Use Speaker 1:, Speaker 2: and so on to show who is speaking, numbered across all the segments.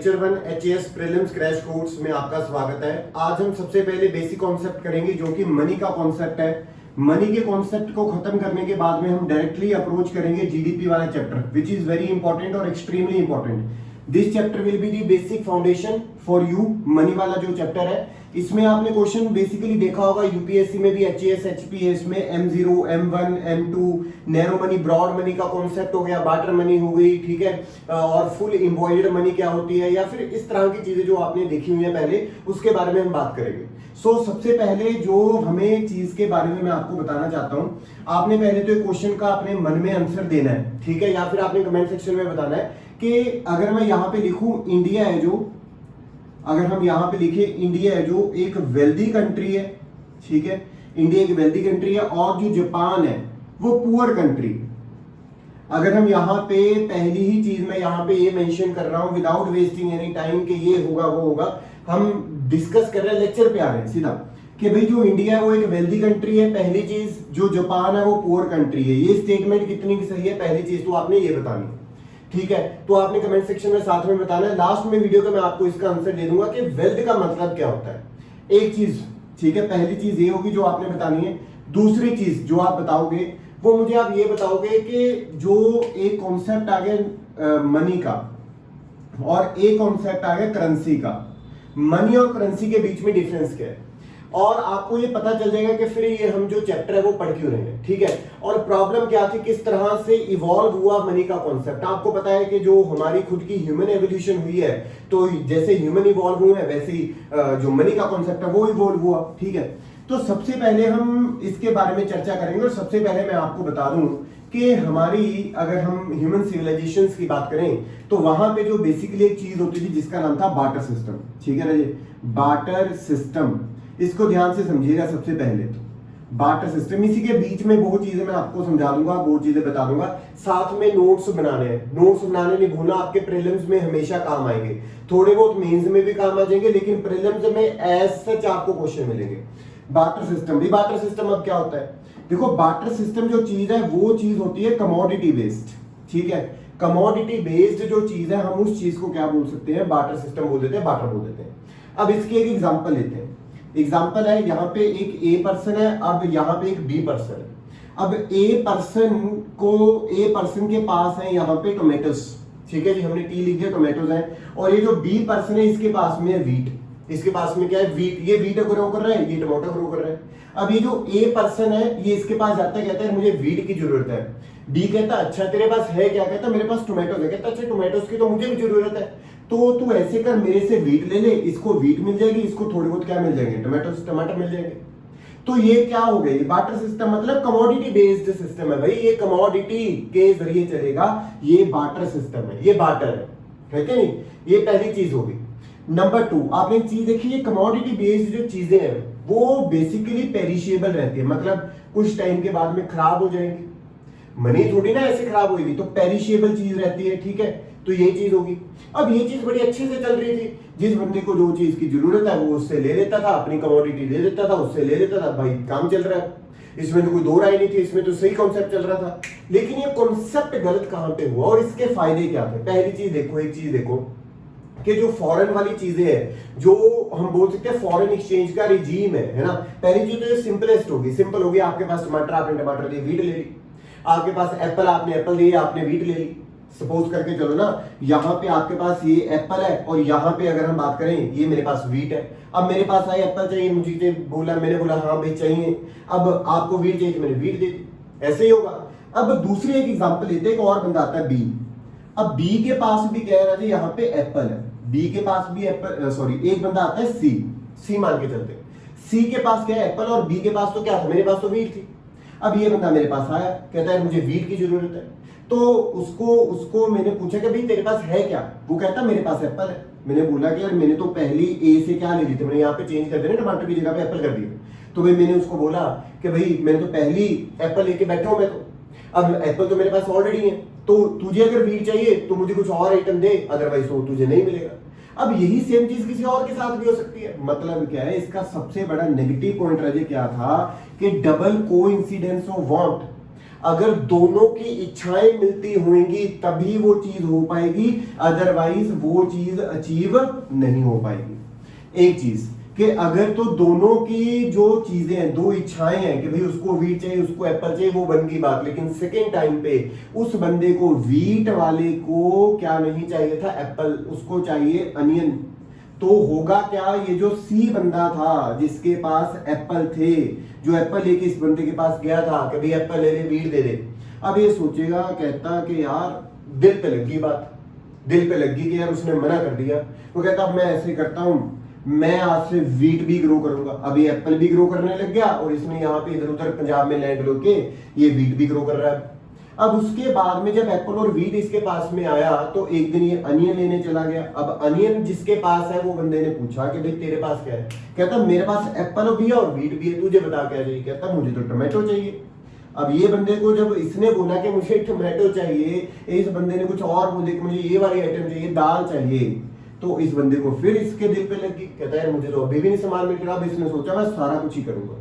Speaker 1: Lecture 1 HAS prelims crash course में आपका स्वागत है। आज हम सबसे पहले बेसिक कॉन्सेप्ट करेंगे जो कि मनी का कॉन्सेप्ट है। मनी के कॉन्सेप्ट को खत्म करने के बाद में हम डायरेक्टली अप्रोच करेंगे जीडीपी वाला chapter, which is very important और extremely important. This chapter will be the basic foundation for you. Money वाला जो चैप्टर है इसमें आपने क्वेश्चन बेसिकली देखा होगा यूपीएससी में भी, HAS HPS में M0 M1 M2, narrow money, broad money का कॉन्सेप्ट हो गया, बार्टर मनी हो गई, ठीक है, और फुल एम्बॉयड मनी क्या होती है, या फिर इस तरह की चीजें जो आपने देखी हुई है पहले, उसके बारे में हम बात करेंगे। सबसे पहले जो हमें चीज के बारे में मैं आपको बताना चाहता हूं, आपने पहले तो एक क्वेश्चन का अपने मन में आंसर देना है, ठीक है, या फिर आपने कमेंट सेक्शन में बताना है कि अगर मैं यहाँ पे लिखूं इंडिया है जो, अगर हम यहां पे लिखे इंडिया है जो एक वेल्दी कंट्री है, ठीक है, इंडिया एक वेल्दी कंट्री है, और जो जापान है वो पुअर कंट्री। अगर हम यहाँ पे पहली ही चीज में यहाँ पे ये मेंशन कर रहा हूं विदाउट वेस्टिंग एनी टाइम कि ये होगा वो होगा, हम डिस्कस कर रहे हैं, लेक्चर पे आ रहे हैं सीधा कि भाई जो इंडिया है वो एक वेल्दी कंट्री है, पहली चीज, जो जापान है वो पुअर कंट्री है। ये स्टेटमेंट कितनी की सही है, पहली चीज तो आपने ये बतानी है, ठीक है। तो आपने कमेंट सेक्शन में साथ में बताना है। लास्ट में वीडियो का मैं आपको इसका आंसर दे दूंगा कि वेल्थ का मतलब क्या होता है। एक चीज, ठीक है, पहली चीज ये होगी जो आपने बतानी है। दूसरी चीज जो आप बताओगे वो मुझे आप ये बताओगे कि जो एक कॉन्सेप्ट आ गया मनी का और एक कॉन्सेप्ट आ गया करेंसी का, मनी और करेंसी के बीच में डिफरेंस क्या है, और आपको ये पता चल जाएगा कि फिर ये हम जो चैप्टर है वो पढ़ क्यों रहे हैं, ठीक है। और प्रॉब्लम क्या थी, किस तरह से इवॉल्व हुआ मनी का कॉन्सेप्ट। आपको पता है कि जो हमारी खुद की ह्यूमन एवोल्यूशन हुई है, तो जैसे ह्यूमन इवॉल्व हुए हैं वैसे ही जो मनी का कॉन्सेप्ट है वो इवॉल्व हुआ, ठीक है। तो सबसे पहले हम इसके बारे में चर्चा करेंगे, और सबसे पहले मैं आपको बता दूं कि हमारी, अगर हम ह्यूमन सिविलाइजेशन की बात करें तो वहां पे जो बेसिकली एक चीज होती थी जिसका नाम था बार्टर सिस्टम, ठीक है ना जी, बार्टर सिस्टम। इसको ध्यान से समझिएगा। सबसे पहले तो बार्टर सिस्टम, इसी के बीच में बहुत चीजें मैं आपको समझा दूंगा, बहुत चीजें बता दूंगा, साथ में नोट्स बनाने हैं। नोट्स बनाने नहीं भूलना, आपके प्रीलिम्स में हमेशा काम आएंगे, थोड़े बहुत मेंस में भी काम आ जाएंगे, लेकिन प्रीलिम्स में एज सच आपको क्वेश्चन मिलेंगे। बार्टर सिस्टम भी, बार्टर सिस्टम अब क्या होता है, देखो बार्टर सिस्टम जो चीज है वो चीज होती है कमोडिटी बेस्ड, ठीक है। कमोडिटी बेस्ड जो चीज है हम उस चीज को क्या बोल सकते हैं, बार्टर सिस्टम बोल देते हैं, बार्टर बोल देते हैं। अब इसकी एक एग्जांपल लेते हैं। एग्जाम्पल है, यहाँ पे एक ए पर्सन है, अब यहाँ पे एक बी पर्सन है। अब ए पर्सन के पास है यहाँ पे टोमेटोस, ठीक है जी, हमने टी लिख दिया, टोमेटोस है। और ये जो बी पर्सन है इसके पास में है वीट, इसके पास में क्या है, वीट। ये वीट ग्रो कर रहा है, ये टमाटो ग्रो कर रहा है। अब ये जो ए पर्सन है ये इसके पास जाता है, कहता है मुझे वीट की जरूरत है। बी कहता है अच्छा तेरे पास है क्या, कहता मेरे पास टोमेटोस है, कहता अच्छा टोमेटोस की तो मुझे भी जरूरत है, तो तू ऐसे कर मेरे से वीट ले ले, इसको वीट मिल जाएगी, इसको थोड़े बहुत क्या मिल जाएंगे, टमाटर मिल जाएंगे। तो ये क्या हो गया, बार्टर सिस्टम मतलब कमोडिटी बेस्ड सिस्टम है भाई, ये कमोडिटी के जरिए चलेगा, ये बार्टर सिस्टम है, ये बार्टर है क्या नहीं। ये पहली चीज होगी। नंबर 2, आपने एक चीज देखी, ये कमोडिटी बेस्ड जो चीजें हैं वो बेसिकली पेरिशेबल रहती है, मतलब कुछ टाइम के बाद में खराब हो जाएंगी। मनी थोड़ी ना ऐसे खराब होगी, तो पेरिशेबल चीज रहती है, ठीक है। तो ये चीज होगी। अब ये चीज बड़ी अच्छे से चल रही थी, जिस बंदे को जो चीज की जरूरत है वो उससे ले लेता था, अपनी कमोडिटी ले लेता था, उससे ले लेता था, भाई काम चल रहा है। इसमें तो कोई दो राय नहीं थी, इसमें तो सही कॉन्सेप्ट चल रहा था। लेकिन ये कॉन्सेप्ट गलत कहां पे हुआ और इसके फायदे क्या थे। पहली चीज देखो, एक चीज देखो कि जो फॉरेन वाली चीजें हैं, जो हम बोल सकते हैं फॉरेन एक्सचेंज का रिजीम है ना। पहली चीज तो सिंपलेस्ट होगी, सिंपल होगी, आपके पास टमाटर, आपने टमाटर लिए, वीट ले ली। आपके पास एप्पल, आपने एप्पल लिए, आपने वीट ले ली। सपोज करके चलो ना, यहाँ पे आपके पास ये एप्पल है और यहाँ पे अगर हम बात करें ये मेरे पास वीट है। अब मेरे पास आए एप्पल चाहिए, मुझे बोला, मैंने बोला हाँ भाई चाहिए, अब आपको वीट चाहिए, मैंने वीट दे दी, ऐसे ही होगा। अब दूसरी एक एग्जांपल लेते हैं, एक और बंदा आता है बी। अब बी के पास भी कह रहा है यहाँ पे एप्पल है, बी के पास भी एप्पल, सॉरी एक बंदा आता है सी मान के चलते, सी के पास क्या है एप्पल, और बी के पास तो क्या था, मेरे पास तो वीट थी। अब ये बंदा मेरे पास आया, कहता है मुझे वीट की जरूरत है, तो उसको मैंने पूछा कि भाई तेरे पास है क्या, वो कहता मेरे पास एप्पल है। मैंने बोला कि यार मैंने तो पहली ए से क्या ले ली थी, मैंने यहाँ पे चेंज कर दिया, टमाटर की जगह पे एप्पल कर दिया। तो भाई मैंने उसको बोला कि भाई मैंने तो पहली एप्पल लेके बैठा हूं मैं, तो अब एप्पल तो मेरे पास ऑलरेडी है, तो तुझे अगर वीट चाहिए तो मुझे कुछ और आइटम दे, अदरवाइज तो तुझे नहीं मिलेगा। अब यही सेम चीज किसी और के साथ भी हो सकती है। मतलब क्या है, इसका सबसे बड़ा नेगेटिव पॉइंट रजे क्या था कि डबल कोइंसिडेंस ऑफ वांट। अगर दोनों की इच्छाएं मिलती होंगी तभी वो चीज हो पाएगी, अदरवाइज वो चीज अचीव नहीं हो पाएगी। एक चीज कि अगर तो दोनों की जो चीजें हैं, दो इच्छाएं हैं कि भाई उसको वीट चाहिए उसको एप्पल चाहिए, वो बन की बात, लेकिन सेकेंड टाइम पे उस बंदे को वीट वाले को क्या नहीं चाहिए था, एप्पल, उसको चाहिए अनियन। तो होगा क्या, ये जो सी बंदा था जिसके पास एप्पल थे, जो एप्पल लेके इस बंदे के पास गया था कि भाई एप्पल ले ले, वीट दे दे, अब ये सोचेगा, कहता कि यार दिल पे लगी बात, दिल पे लगी कि यार उसने मना कर दिया। वो कहता अब मैं ऐसे करता हूं, मैं आज से वीट भी ग्रो करूंगा। अभी एप्पल भी ग्रो करने लग गया और इसने यहाँ पे इधर उधर पंजाब में लैंड लो के ये वीट भी ग्रो कर रहा है। अब उसके बाद में जब एप्पल और वीट इसके पास में आया तो एक दिन ये अनियन लेने चला गया। अब अनियन जिसके पास है वो बंदे ने पूछा कि भाई तेरे पास क्या है, कहता मेरे पास एप्पल भी है और वीट भी है, तुझे बता क्या चाहिए, कहता मुझे तो टमाटो चाहिए। अब ये बंदे को जब इसने बोला कि मुझे टमाटो चाहिए, इस बंदे ने कुछ और बोले कि मुझे ये वाली आइटम चाहिए, दाल चाहिए, तो इस बंदे को फिर इसके दिल पे लगी, कहता है मुझे तो अभी भी नहीं सामान मिल रहा। अब इसने सोचा मैं सारा कुछ ही करूंगा।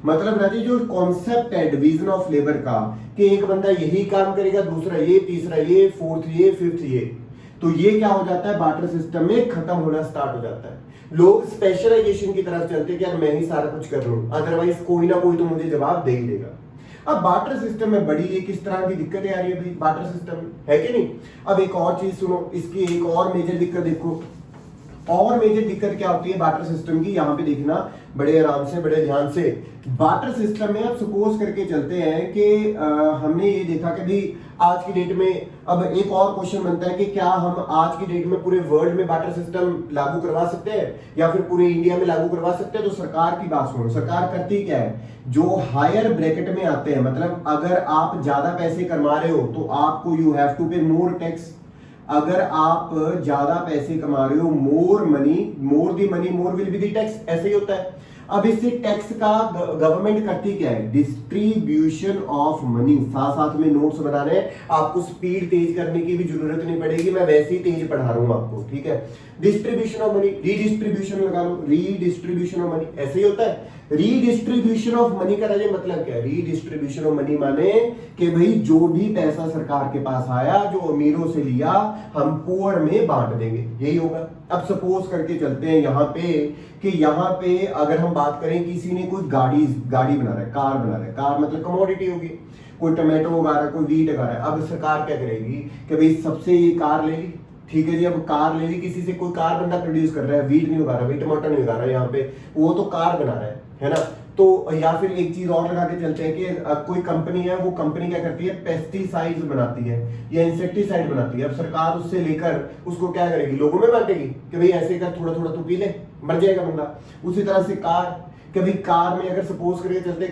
Speaker 1: मतलब राजी जो कॉन्सेप्ट है डिवीजन ऑफ लेबर का कि एक बंदा यही काम करेगा, दूसरा ये, तीसरा ये, फोर्थ ये, फिफ्थ ये, तो ये क्या हो जाता है, बार्टर सिस्टम में खत्म होना स्टार्ट हो जाता है। लोग स्पेशलाइजेशन की तरफ चलते हैं कि यार मैं ही सारा कुछ कर रहा हूं, अदरवाइज कोई ना कोई तो मुझे जवाब दे ही देगा। अब बार्टर सिस्टम में बड़ी एक किस तरह की दिक्कतें आ रही है भाई बार्टर सिस्टम में, है कि नहीं। अब एक और चीज सुनो, इसकी एक और मेजर दिक्कत देखो। और मेजर दिक्कत क्या होती है बार्टर सिस्टम की, यहां पे देखना बड़े आराम से, बड़े ध्यान से। बार्टर सिस्टम में आप सपोज करके चलते हैं कि हमने ये देखा कि भाई आज की डेट में, अब एक और क्वेश्चन बनता है कि क्या हम आज की डेट में पूरे वर्ल्ड में बार्टर सिस्टम लागू करवा सकते हैं या फिर पूरे इंडिया में लागू करवा सकते हैं। तो सरकार की बात सुनो, सरकार करती क्या है, जो हायर ब्रैकेट में आते हैं, मतलब अगर आप ज्यादा पैसे कमा रहे हो तो आपको यू हैव टू पे मोर टैक्स। अगर आप ज्यादा पैसे कमा रहे हो, more money, more the money more will be the tax, ऐसे ही होता है। अब इससे टैक्स का गवर्नमेंट करती क्या है, डिस्ट्रीब्यूशन ऑफ मनी। साथ साथ में नोट्स बनाने हैं, आपको स्पीड तेज करने की भी जरूरत नहीं पड़ेगी, मैं वैसे ही तेज पढ़ा रहा हूं आपको, ठीक है। डिस्ट्रीब्यूशन ऑफ मनी, रीडिस्ट्रीब्यूशन लगा लो, रीडिस्ट्रीब्यूशन ऑफ मनी, ऐसे ही होता है। रीडिस्ट्रीब्यूशन ऑफ मनी का मतलब क्या है, रीडिस्ट्रीब्यूशन ऑफ मनी माने कि भाई जो भी पैसा सरकार के पास आया, जो अमीरों से लिया, हम पुअर में बांट देंगे, यही होगा। अब सपोज करके चलते हैं यहाँ पे कि यहाँ पे अगर हम बात करें किसी ने कोई गाड़ी बना रहा है, कार बना रहा है, कार मतलब कमोडिटी होगी, कोई टमाटो उगा रहा है, कोई वीट उगा रहा है। अब सरकार क्या करेगी कि भाई सबसे ये कार ले ली, ठीक है जी, अब कार ले ली किसी से, कोई कार बंदा प्रोड्यूस कर रहा है, वीट नहीं उगा रहा, भाई टमाटर नहीं उगा रहा है यहाँ पे, वो तो कार बना रहा है ना। तो या फिर एक चीज और लगा के चलते हैं कि कोई कंपनी है, वो कंपनी क्या करती है, पेस्टिसाइड्स बनाती है या इंसेक्टिसाइड बनाती है। अब सरकार उससे लेकर उसको क्या करेगी, लोगों में बांटेगी कि भाई ऐसे कर, थोड़ा थोड़ा तू पी ले, मर जाएगा बंदा। उसी तरह से कार, कभी कार में अगर सपोज करके चलते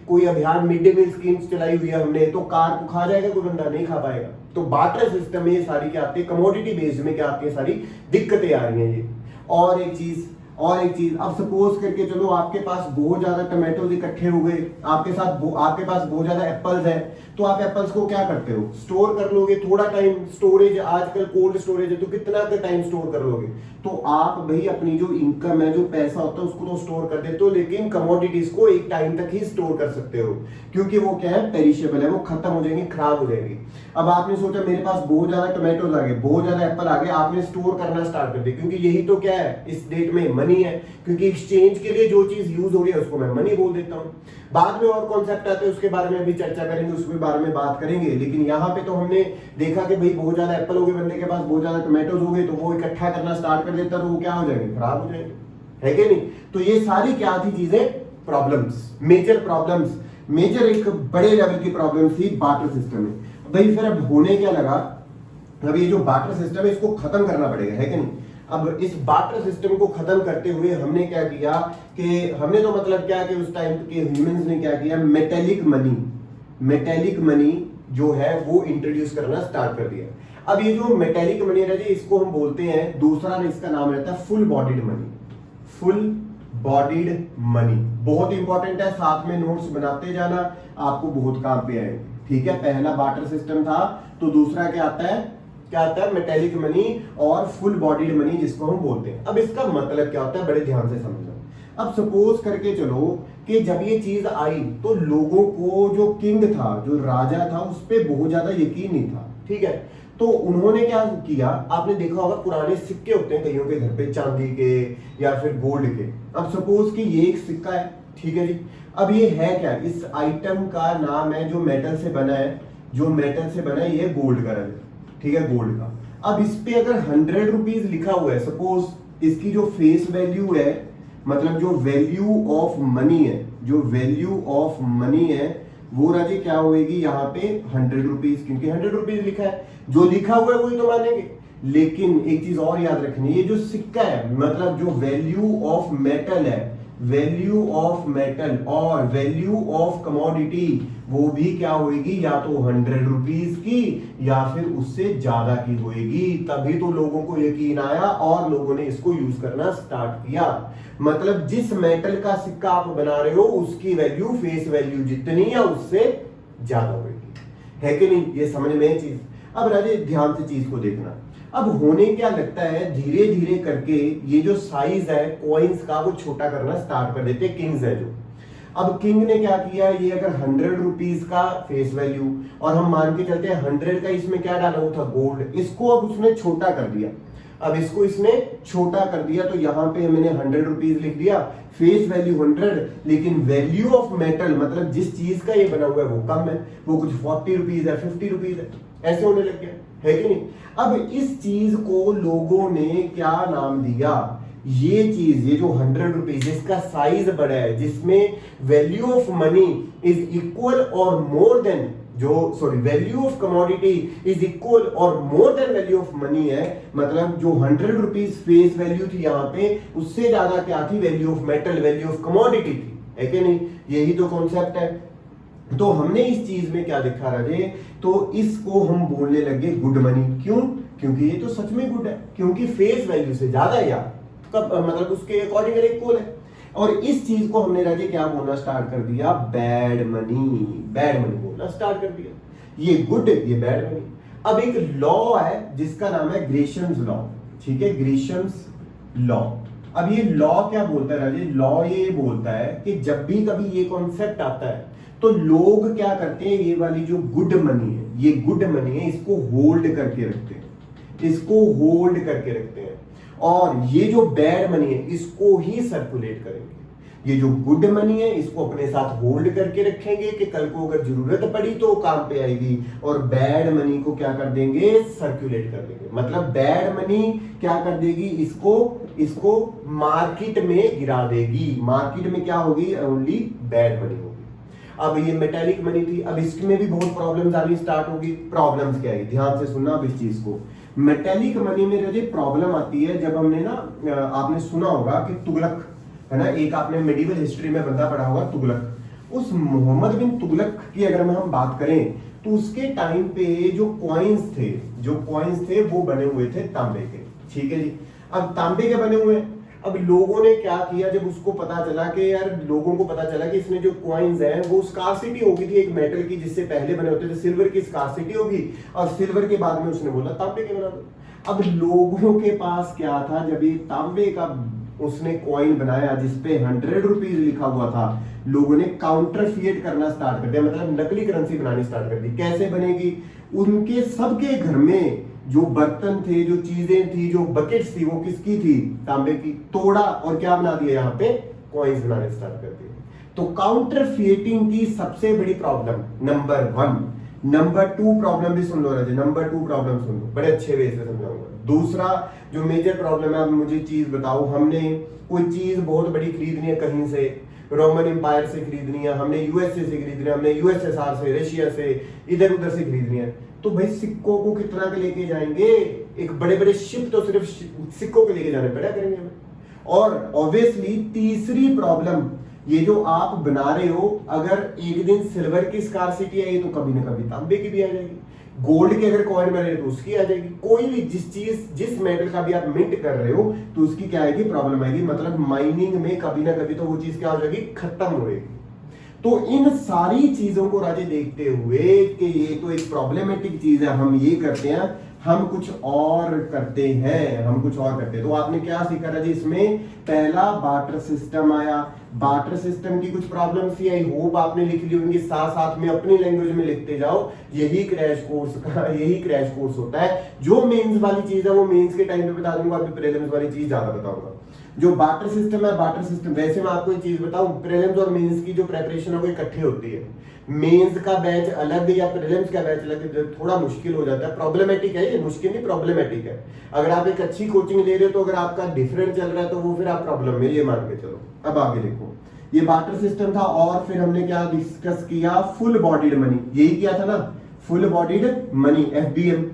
Speaker 1: कोई अभियान मिड डे मील स्कीम्स चलाई हुई है हमने, तो कार को खा जाएगा कोई बंदा, नहीं खा पाएगा। तो बार्टर सिस्टम में ये सारी क्या आती है, कमोडिटी बेस्ड में क्या आती है, सारी दिक्कतें आ रही हैं ये। और एक चीज, अब सपोज करके चलो आपके पास बहुत ज्यादा टमाटोज इकट्ठे हो गए, आपके पास बहुत ज्यादा एप्पल्स है, तो आप एप्पल्स को क्या करते हो, स्टोर कर लोगे थोड़ा टाइम, स्टोरेज आजकल कोल्ड स्टोरेज है, तो कितना का टाइम स्टोर कर लोगे। तो आप भाई अपनी जो इनकम है, जो पैसा होता है, उसको तो स्टोर कर देते हो, लेकिन कमोडिटीज को एक टाइम तक ही स्टोर कर सकते हो, क्योंकि वो क्या है, पेरिशेबल है, वो खत्म हो जाएंगे, खराब हो जाएंगे। अब आपने सोचा मेरे पास बहुत ज्यादा टमाटोज आ गए, बहुत ज्यादा एप्पल आ गए, आपने स्टोर करना स्टार्ट कर दिया, क्योंकि यही तो क्या है इस डेट में, मनी है। क्योंकि एक्सचेंज के लिए जो चीज यूज हो रही है उसको मैं मनी बोल देता हूं। बाद में और कॉन्सेप्ट आते हैं, उसके बारे में भी चर्चा करेंगे, उसके बारे में बात करेंगे। लेकिन यहाँ पे तो हमने देखा कि भाई बहुत ज्यादा एप्पल हो गए बंदे के पास, बहुत ज्यादा टमाटोज हो गए, तो वो इकट्ठा करना स्टार्ट कर देता, तो वो क्या हो जाएंगे, खराब हो जाएंगे, है कि नहीं। तो ये सारी क्या थी चीजें, प्रॉब्लम्स, मेजर प्रॉब्लम्स, मेजर एक बड़े लेवल की प्रॉब्लम थी बार्टर सिस्टम में। भाई फिर अब होने क्या लगा, अब ये जो बार्टर सिस्टम है इसको खत्म करना पड़ेगा, है कि नहीं। अब इस बार्टर सिस्टम को खत्म करते हुए हमने क्या किया कि हमने तो मतलब क्या कि उस टाइम के ह्यूमंस ने क्या किया, मेटेलिक मनी जो है वो इंट्रोड्यूस करना स्टार्ट कर दिया। अब ये जो मेटेलिक मनी है जी, इसको हम बोलते हैं, दूसरा इसका नाम रहता है full bodied money. Full bodied money बहुत इंपॉर्टेंट है, साथ में नोट्स बनाते जाना, आपको बहुत काम पे आएंगे, ठीक है। पहला बार्टर सिस्टम था, तो दूसरा क्या आता है, मेटेलिक मनी और फुल बॉडीड मनी जिसको हम बोलते हैं। अब इसका मतलब क्या होता है, बड़े ध्यान से समझो। अब सपोज करके चलो कि जब ये चीज आई तो लोगों को, जो किंग था, जो राजा था, उस पर बहुत ज्यादा यकीन नहीं था, ठीक है। तो उन्होंने क्या किया, आपने देखा होगा पुराने सिक्के होते हैं कईयों के घर पे, चांदी के या फिर गोल्ड के। अब सपोज कि ये एक सिक्का है, ठीक है जी। अब ये है क्या, इस आइटम का नाम है, जो मेटल से बना है, जो मेटल से बना है, ये गोल्ड का रंग, ठीक है, गोल्ड का। अब इस पे अगर 100 रुपीज लिखा हुआ है, सपोज इसकी जो फेस वैल्यू है, मतलब जो वैल्यू ऑफ मनी है, जो वैल्यू ऑफ मनी है वो राजे क्या होगी यहाँ पे 100 रुपीज, क्योंकि 100 रुपीज लिखा है, जो लिखा हुआ है वही तो मानेंगे। लेकिन एक चीज और याद रखनी, ये जो सिक्का है, मतलब जो वैल्यू ऑफ मेटल है, वैल्यू ऑफ मेटल और वैल्यू ऑफ कमोडिटी, वो भी क्या होगी, या तो 100 रुपीज की या फिर उससे ज्यादा की होगी। तभी तो लोगों को यकीन आया और लोगों ने इसको यूज करना स्टार्ट किया। मतलब जिस मेटल का सिक्का आप बना रहे हो उसकी वैल्यू फेस वैल्यू जितनी या उससे ज्यादा होगी, है कि नहीं, ये समझ में चीज। अब राजे ध्यान से चीज को देखना, अब होने क्या लगता है, धीरे धीरे करके ये जो साइज है कॉइन्स का वो छोटा करना स्टार्ट कर देते हैं किंग्स है जो। अब किंग ने क्या किया, ये अगर 100 रुपीज का फेस वैल्यू और हम मान के चलते हैं 100 का इसमें क्या डाला हुआ था, गोल्ड, इसको अब उसने छोटा कर दिया। अब इसको इसने छोटा कर दिया तो यहाँ पे मैंने 100 रुपीज लिख दिया, फेस वैल्यू 100, लेकिन वैल्यू ऑफ मेटल, मतलब जिस चीज का ये बना हुआ है वो कम है, वो कुछ 40 रुपीज है, 50 रुपीज है, ऐसे होने लग गया, है कि नहीं। अब इस चीज को लोगों ने क्या नाम दिया, ये चीज, ये जो 100 रुपीज, जिसका साइज बड़ा है, जिसमें value of money is equal और मोर देन, जो sorry value of commodity is equal और more than value of money है, मतलब जो 100 रुपीज फेस वैल्यू थी यहाँ पे, उससे ज्यादा क्या थी, value of metal, value of commodity थी, है कि नहीं। यही तो कॉन्सेप्ट है। तो हमने इस चीज में क्या देखा राजे, तो इसको हम बोलने लगे गुड मनी। क्यों, क्योंकि ये तो सच में गुड है, क्योंकि फेस वैल्यू से ज्यादा है यार, मतलब उसके अकॉर्डिंग इक्वल है। और इस चीज को हमने राजे क्या बोलना स्टार्ट कर दिया, बैड मनी, बैड मनी बोलना स्टार्ट कर दिया। ये गुड, ये बैड मनी। अब एक लॉ है जिसका नाम है ग्रेशम्स लॉ, ठीक है, ग्रेशम्स लॉ। अब ये लॉ क्या बोलता है राजे, लॉ ये बोलता है कि जब भी कभी ये कॉन्सेप्ट आता है तो लोग क्या करते हैं, ये वाली जो गुड मनी है, ये गुड मनी है, इसको होल्ड करके रखते हैं, इसको होल्ड करके रखते हैं। और ये जो बैड मनी है इसको ही सर्कुलेट करेंगे। ये जो गुड मनी है इसको अपने साथ होल्ड करके रखेंगे कि कल को अगर जरूरत पड़ी तो काम पे आएगी, और बैड मनी को क्या कर देंगे, सर्कुलेट कर देंगे। मतलब बैड मनी क्या कर देगी, इसको मार्केट में गिरा देगी। मार्केट में क्या होगी, ओनली बैड मनी होगी। अब ये मेटेलिक मनी थी, अब इसमें भी बहुत प्रॉब्लम्स आनी स्टार्ट होगी। प्रॉब्लम्स क्या है, ध्यान से सुनना अब इस चीज को। मेटेलिक मनी में जो प्रॉब्लम आती है, जब हमने ना, आपने सुना होगा कि तुगलक है ना, एक आपने मेडिवल हिस्ट्री में बंदा पढ़ा होगा तुगलक। उस मोहम्मद बिन तुगलक की अगर हम बात करें तो उसके टाइम पे जो कॉइन्स थे वो बने हुए थे तांबे के, ठीक है जी। अब तांबे के बने हुए, अब लोगों ने क्या किया, जब उसको पता चला कि यार, लोगों को पता चला कि इसमें जो कॉइन्स हैं वो स्कार्सिटी होगी थी एक मेटल की, जिससे पहले बने होते थे, सिल्वर की स्कार्सिटी होगी, और सिल्वर के बाद में उसने बोला तांबे के बना दो। अब लोगों के पास क्या था, जब ये तांबे का उसने कॉइन बनाया जिसपे 100 रुपीज लिखा हुआ था, लोगों ने काउंटरफिएट करना स्टार्ट कर दिया, मतलब नकली करेंसी बनानी स्टार्ट कर दी। कैसे बनेगी, उनके सबके घर में जो बर्तन थे, जो चीजें थी, जो बकेट्स थी, वो किसकी थी, तांबे की। तोड़ा और क्या बना दिया, यहाँ पे कॉइन्स बनाने स्टार्ट कर दिए। तो काउंटरफिएटिंग की सबसे बड़ी प्रॉब्लम नंबर 1। नंबर 2 प्रॉब्लम भी सुन लो राजे, नंबर 2 प्रॉब्लम सुन लो, बड़े अच्छे वे से समझाऊंगा। दूसरा जो मेजर प्रॉब्लम है, अब मुझे चीज बताओ, हमने कोई चीज बहुत बड़ी खरीदनी है कहीं से, रोमन एम्पायर से खरीदनी है, हमने यूएसए से खरीदनी है, हमने यूएसएसआर से, रशिया से, इधर उधर से खरीदनी है, तो भाई सिक्कों को कितना के लेके जाएंगे, एक बड़े बड़े शिप तो सिर्फ सिक्कों के लेके जाने पड़ा करेंगे हमें। और ऑब्वियसली तीसरी प्रॉब्लम, ये जो आप बना रहे हो, अगर एक दिन सिल्वर की स्कार्सिटी आई तो कभी ना कभी तांबे की भी आ जाएगी, गोल्ड के अगर कॉइन बना रहे तो उसकी आ जाएगी। कोई भी जिस मेटल का भी आप मिंट कर रहे हो तो उसकी क्या आएगी, प्रॉब्लम आएगी। मतलब माइनिंग में कभी ना कभी तो वो चीज क्या हो जाएगी, खत्म होएगी। तो इन सारी चीजों को राजे देखते हुए कि ये तो एक प्रॉब्लमेटिक चीज है, हम ये करते हैं, हम कुछ और करते हैं। तो आपने क्या सीखा था जी इसमें? पहला बार्टर सिस्टम आया, बार्टर सिस्टम की कुछ प्रॉब्लम्स थी, आई होप आपने लिख ली होंगी, साथ साथ में अपनी लैंग्वेज में लिखते जाओ। यही क्रैश कोर्स होता है। जो मेंस वाली चीज है वो मेंस के टाइम पे बता दूंगा, अभी प्रीलिम्स वाली चीज ज्यादा बताऊंगा। जो बार्टर सिस्टम है, बार्टर सिस्टम वैसे मैं आपको एक चीज बताऊं, प्रीलिम्स और मेंस की जो प्रेपरेशन है वो इकट्ठी होती है। मेंस का बैच अलग या प्रीलिम्स का बैच अलग थोड़ा मुश्किल हो जाता है, प्रॉब्लमेटिक है ये, मुश्किल नहीं प्रॉब्लमेटिक है। अगर आप एक अच्छी कोचिंग ले रहे हो तो अगर आपका डिफरेंट चल रहा है तो वो फिर आप प्रॉब्लम में, ये मान के चलो। अब आगे देखो, ये बार्टर सिस्टम था और फिर हमने क्या डिस्कस किया? फुल बॉडीड मनी, यही किया था ना, फुल बॉडीड मनी, एफबीएम,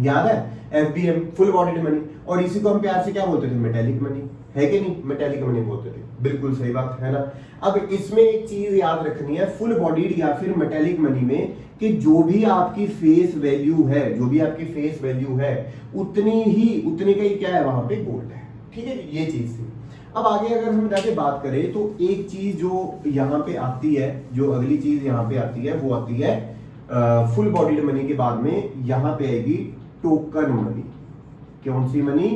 Speaker 1: याद है? एफबीएम फुल बॉडीड मनी, और इसी को हम प्यार से क्या बोलते थे? मेटेलिक मनी, है कि नहीं? मेटेलिक मनी बोलते थे, बिल्कुल सही बात है ना। अब इसमें एक चीज याद रखनी है फुल बॉडीड या फिर मेटेलिक मनी में, कि जो भी आपकी फेस वैल्यू है उतनी का ही क्या है वहां पे गोल्ड है, ठीक है? ये चीज थी। अब आगे अगर हम जाके बात करें तो एक चीज जो यहाँ पे आती है, जो अगली चीज यहाँ पे आती है वो आती है फुल बॉडीड मनी के बाद में यहाँ पे आएगी टोकन मनी। कौन सी मनी?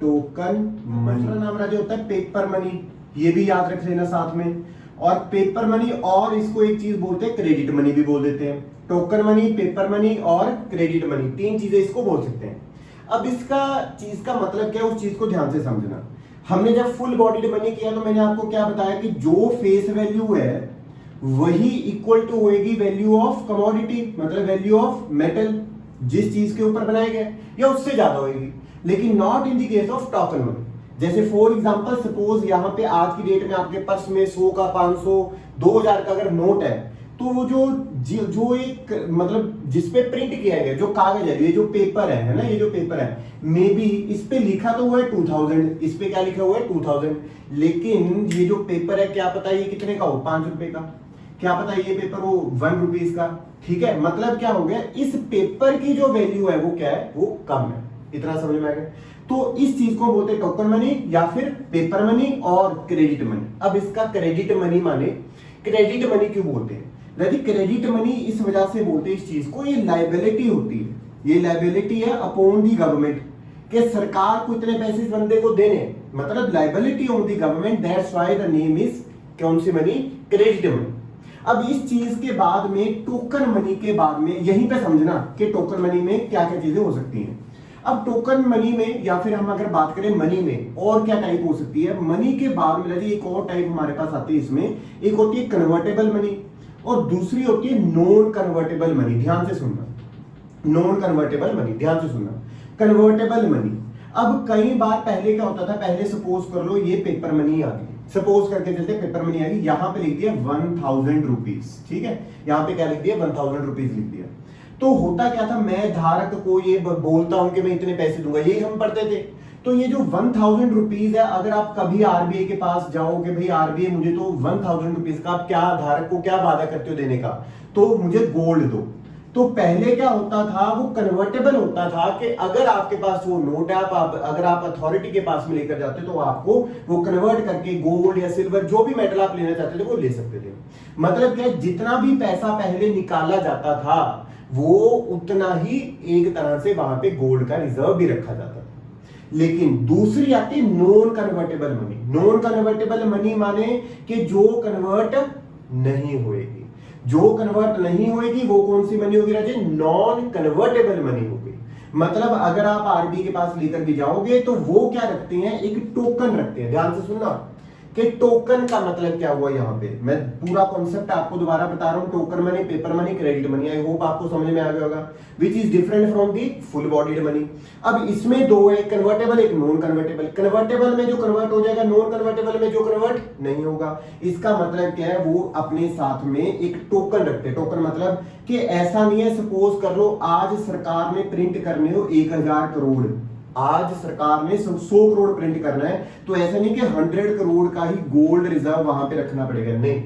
Speaker 1: Token money. दूसरा नाम राजा होता है पेपर मनी, ये भी याद रख लेना साथ में। और पेपर मनी, और इसको एक चीज बोलते हैं क्रेडिट मनी भी बोल देते हैं। टोकन मनी, पेपर मनी और क्रेडिट मनी, तीन चीजें इसको बोल सकते हैं। अब इसका चीज का मतलब क्या है, उस चीज को ध्यान से समझना। हमने जब फुल बॉडीड मनी किया तो मैंने आपको क्या बताया कि जो फेस वैल्यू है वही इक्वल टू होएगी वैल्यू ऑफ कमोडिटी, मतलब वैल्यू ऑफ मेटल, जिस चीज के ऊपर बनाए गए, या उससे ज्यादा होगी, लेकिन not in the case of token money. जैसे फॉर एग्जांपल सपोज यहाँ पे आज की डेट में आपके पर्स में 100 का, 500, 2000 का अगर नोट है, तो वो जो एक मतलब जिसपे प्रिंट किया गया जो कागज है, ये जो पेपर है ना, ये जो पेपर है, मे बी इस पे लिखा तो हुआ है 2000, इस पे क्या लिखा हुआ है 2000, लेकिन ये जो पेपर है क्या पता ये कितने का हो, 5 रुपए का, क्या पता ये पेपर वो 1 रुपीज का, ठीक है? मतलब क्या हो गया, इस पेपर की जो वैल्यू है वो क्या है, वो कम है। इतना समझ में आ गया? तो इस चीज को बोलते हैं टोकन मनी या फिर पेपर मनी और क्रेडिट मनी। अब इसका क्रेडिट मनी माने, क्रेडिट मनी क्यों बोलते हैं? यदि क्रेडिट मनी इस वजह से बोलते हैं इस चीज को, ये लायबिलिटी होती है, ये लायबिलिटी है अपॉन दी गवर्नमेंट, कि सरकार को इतने पैसे इस बंदे को देने, मतलब liability on the government, that's why the name is कौन सी मनी? Credit money. अब इस चीज के बाद में टोकन मनी के बाद में, यहीं पे समझना कि टोकन मनी में क्या क्या चीजें हो सकती हैं। अब टोकन मनी में या फिर हम अगर बात करें मनी में और क्या टाइप हो सकती है, मनी के बाद में एक और टाइप हमारे पास आती है इसमें, एक होती है कन्वर्टेबल मनी और दूसरी होती है नॉन कन्वर्टेबल मनी। ध्यान से सुनना, नॉन कन्वर्टेबल मनी, ध्यान से सुनना। कन्वर्टेबल मनी, अब कई बार पहले क्या होता था, पहले सपोज कर लो ये पेपर मनी आ गई, सपोज करके चलते पेपर मनी आ गई, यहां पे लिख दिया 1000 रुपीज, ठीक है? यहां पे क्या लिख दिया? 1000 रुपीज लिख दिया। तो होता क्या था, मैं धारक को ये बोलता हूं कि मैं इतने पैसे दूंगा, यही हम पढ़ते थे। तो ये जो 1000 रुपीज है, अगर आप कभी आरबीआई के पास जाओगे, भाई आरबीआई मुझे तो 1000 रुपीज का, आप क्या धारक को क्या वादा करते हो देने का, तो मुझे गोल्ड दो। तो पहले क्या होता था, वो कन्वर्टेबल होता था कि अगर आपके पास वो नोट है, अगर आप अथॉरिटी के पास में लेकर जाते तो आपको वो कन्वर्ट करके गोल्ड या सिल्वर जो भी मेटल आप लेना चाहते थे वो ले सकते थे। मतलब क्या, जितना भी पैसा पहले निकाला जाता था वो उतना ही एक तरह से वहां पे गोल्ड का रिजर्व भी रखा जाता था। लेकिन दूसरी आती non convertible money. Non convertible money माने कि जो कन्वर्ट नहीं होएगी, जो कन्वर्ट नहीं होएगी वो कौन सी मनी होगी राजे? नॉन कन्वर्टेबल मनी होगी। मतलब अगर आप आरबीआई के पास लेकर भी जाओगे तो वो क्या रखते हैं, एक टोकन रखते हैं। ध्यान से सुनना कि टोकन का मतलब क्या हुआ। यहाँ पे मैं पूरा कॉन्सेप्ट आपको दोबारा बता रहा हूं, token money, paper money, credit money. I hope आपको समझ में आ गया होगा, which is different from the full bodied money. अब इसमें दो है, कन्वर्टेबल, एक नॉन कन्वर्टेबल। कन्वर्टेबल में जो कन्वर्ट हो जाएगा, नॉन कन्वर्टेबल में जो कन्वर्ट नहीं होगा। इसका मतलब क्या है, वो अपने साथ में एक टोकन रखते हैं। टोकन मतलब कि ऐसा नहीं है, सपोज कर लो आज सरकार ने प्रिंट करने हो 1000 करोड़, आज सरकार ने 100 करोड़ प्रिंट करना है, तो ऐसा नहीं कि 100 करोड़ का ही गोल्ड रिजर्व वहां पे रखना पड़ेगा, नहीं,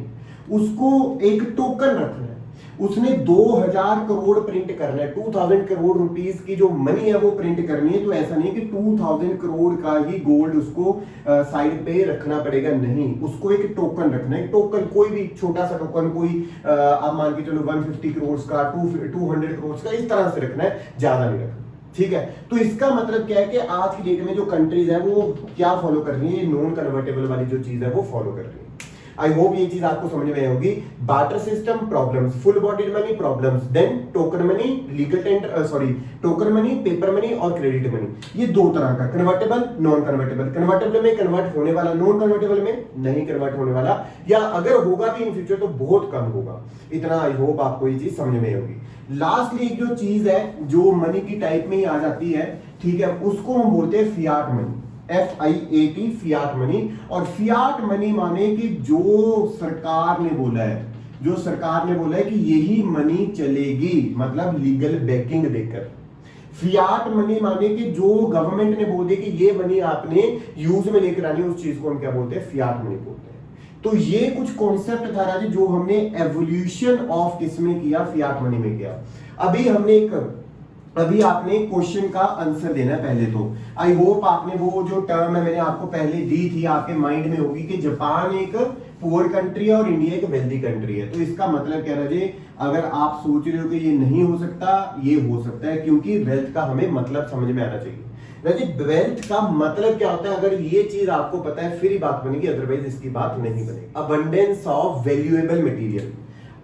Speaker 1: उसको एक टोकन रखना है। उसने 2000 करोड़ प्रिंट करना है, 2000 करोड़ रुपीस की जो मनी है वो प्रिंट करनी है, तो ऐसा नहीं कि 2000 करोड़ का ही गोल्ड उसको साइड पे रखना पड़ेगा, नहीं, उसको एक टोकन रखना है। टोकन कोई भी छोटा सा टोकन, कोई आप मान के चलो 150 करोड़ का, 200 करोड़ का, इस तरह से रखना है, ज्यादा नहीं रखना। ठीक है, तो इसका मतलब क्या है कि आज की डेट में जो कंट्रीज है वो क्या फॉलो कर रही है, नॉन कन्वर्टेबल वाली जो चीज है वो फॉलो कर रही है। आई होप ये चीज आपको समझ में आई होगी। Barter system problems, full bodied money problems, then token money, legal tender token money, paper money और क्रेडिट मनी। ये दो तरह का, कन्वर्टेबल, नॉन कन्वर्टेबल। कन्वर्टेबल में कन्वर्ट होने वाला, नॉन कन्वर्टेबल में नहीं कन्वर्ट होने वाला, या अगर होगा भी इन फ्यूचर तो बहुत कम होगा। इतना आई होप आपको ये चीज समझ में आई होगी। लास्टली एक जो चीज है जो मनी की टाइप में ही आ जाती है, ठीक है, उसको हम बोलते हैं Fiat money, FIAT, Fiat money. और फियाट मनी माने कि जो सरकार ने बोला है, जो सरकार ने बोला है कि यही मनी चलेगी, मतलब लीगल बैकिंग देकर। फियाट मनी माने कि जो गवर्नमेंट ने बोल दिया कि ये मनी आपने यूज में लेकर आनी है, उस चीज को हम क्या बोलते हैं, फियाट मनी बोलते हैं। तो ये कुछ कॉन्सेप्ट था राजी जो हमने एवोल्यूशन ऑफ किसमें किया, फियाट मनी में किया। अभी आपने क्वेश्चन का आंसर देना है पहले तो। आई होप आपने वो जो टर्म है मैंने आपको पहले दी थी, आपके माइंड में होगी कि जापान एक पुअर कंट्री है और इंडिया एक वेल्दी कंट्री है। तो इसका मतलब क्या राजे, अगर आप सोच रहे हो कि ये नहीं हो सकता, ये हो सकता है, क्योंकि वेल्थ का हमें मतलब समझ में आना चाहिए। राजे वेल्थ का मतलब क्या होता है, अगर ये चीज आपको पता है फिर ही बात बनेगी, अदरवाइज इसकी बात नहीं बनेगी। Abundance of valuable material,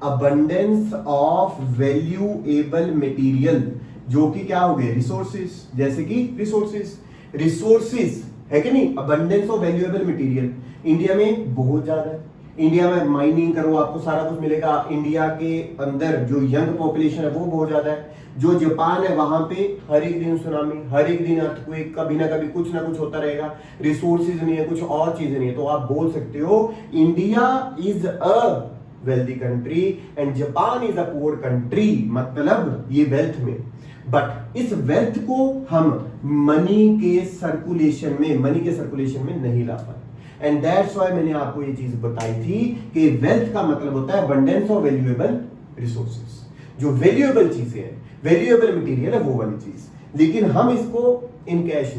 Speaker 1: abundance of valuable material, जो कि क्या हो गए, रिसोर्सेज, जैसे कि रिसोर्सेज है कि नहीं, abundance of valuable material India में बहुत ज्यादा है। इंडिया में माइनिंग करो आपको सारा कुछ मिलेगा। इंडिया के अंदर जो यंग पॉपुलेशन है वो बहुत ज्यादा है। जो जापान है वहां पे हर एक दिन सुनामी, हर एक दिन अर्थक्वेक, कभी ना कभी कुछ ना कुछ होता रहेगा। रिसोर्सेज नहीं है, कुछ और चीजें नहीं है, तो आप बोल सकते हो India is a wealthy country and Japan is a poor country, मतलब ये वेल्थ में। बट इस वेल्थ को हम मनी के सर्कुलेशन में नहीं ला पाए। एंड दैट्स व्हाई मैंने आपको ये चीज बताई थी कि वेल्थ का मतलब होता है अबंडेंस ऑफ वैल्यूएबल रिसोर्सेज। जो वैल्यूएबल चीजें हैं, वैल्यूएबल मटेरियल है, वो वाली चीज, लेकिन हम इसको इन कैश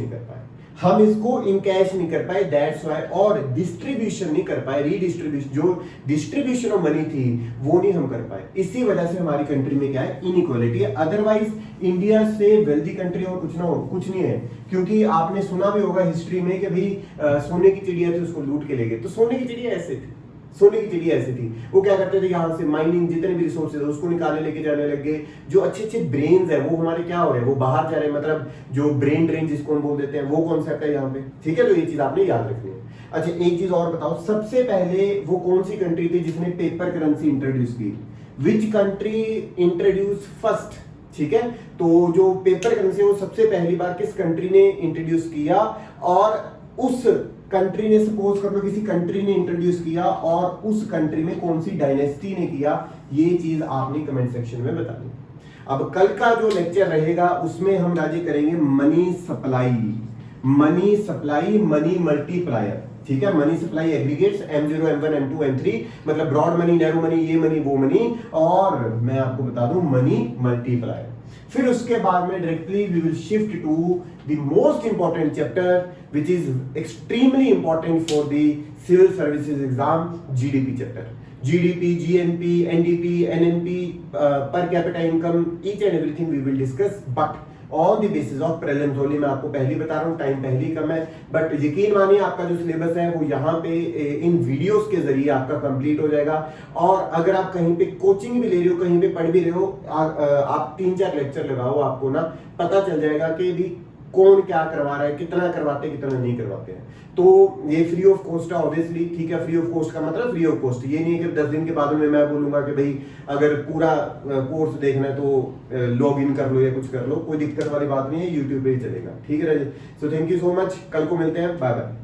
Speaker 1: नहीं कर पाए, दैट्स व्हाई। और डिस्ट्रीब्यूशन नहीं कर पाए, रीडिस्ट्रीब्यूशन, जो डिस्ट्रीब्यूशन ऑफ मनी थी वो नहीं हम कर पाए। इसी वजह से हमारी कंट्री में क्या है, इनइक्वालिटी है। अदरवाइज इंडिया से वेल्दी कंट्री और कुछ नहीं है, क्योंकि आपने सुना भी होगा हिस्ट्री में कि भाई सोने की चिड़िया थी, उसको लूट के ले गए। तो सोने की चिड़िया ऐसे थी, वो क्या करते थे, यहाँ से माइनिंग जितने भी रिसोर्सेज है उसको निकाले लेके जाने लग गए। जो अच्छे ब्रेन्स है वो हमारे क्या हो रहे हैं, वो बाहर जा रहे हैं, मतलब जो ब्रेन ड्रेन जिसको हम बोल देते हैं, वो कॉन्सेप्ट है यहाँ पे, ठीक है। तो ये चीज आपने याद रखनी है। अच्छा, एक चीज और बताओ, सबसे पहले वो कौन सी कंट्री थी जिसने पेपर करेंसी इंट्रोड्यूस की, विच कंट्री इंट्रोड्यूस फर्स्ट, ठीक है। तो जो पेपर करेंसी वो सबसे पहली बार किस कंट्री ने इंट्रोड्यूस किया, और उस कंट्री ने, सपोज कर लो किसी कंट्री ने इंट्रोड्यूस किया, और उस कंट्री में कौन सी डायनेस्टी ने किया, ये चीज आपने कमेंट सेक्शन में बतानी। अब कल का जो लेक्चर रहेगा उसमें हम राजी करेंगे मनी सप्लाई, मनी मल्टीप्लायर, ठीक है। Money supply aggregates M0, M1, M2, M3, मतलब ब्रॉड मनी, नैरो मनी, ये मनी, वो मनी, और मैं आपको बता दूं मनी मल्टीप्लायर। फिर उसके बाद में directly we will shift to the most important chapter which is extremely important for the civil services exam, GDP chapter. GDP, GNP, NDP, NNP, per capita income, each and everything we will discuss, but on the basis of prelims only. मैं आपको पहले बता रहा हूँ, time पहले ही कम है, but यकीन मानिए आपका जो सिलेबस है वो यहाँ पे इन वीडियोस के जरिए आपका कंप्लीट हो जाएगा। और अगर आप कहीं पे कोचिंग भी ले रहे हो, कहीं पे पढ़ भी रहे हो, आप 3-4 लेक्चर लगाओ, आपको ना पता चल जाएगा कि भी कौन क्या करवा रहा है, कितना करवाते हैं, कितना नहीं करवाते हैं। तो ये फ्री ऑफ कॉस्ट है ऑब्वियसली, ठीक है। फ्री ऑफ कॉस्ट का मतलब फ्री ऑफ कॉस्ट, ये नहीं है कि 10 दिन के बाद में मैं बोलूंगा कि भाई अगर पूरा कोर्स देखना है तो लॉग इन कर लो या कुछ कर लो, कोई दिक्कत वाली बात नहीं है, यूट्यूब पे ही चलेगा, ठीक है। So thank you so much, कल को मिलते हैं, बाय बाय।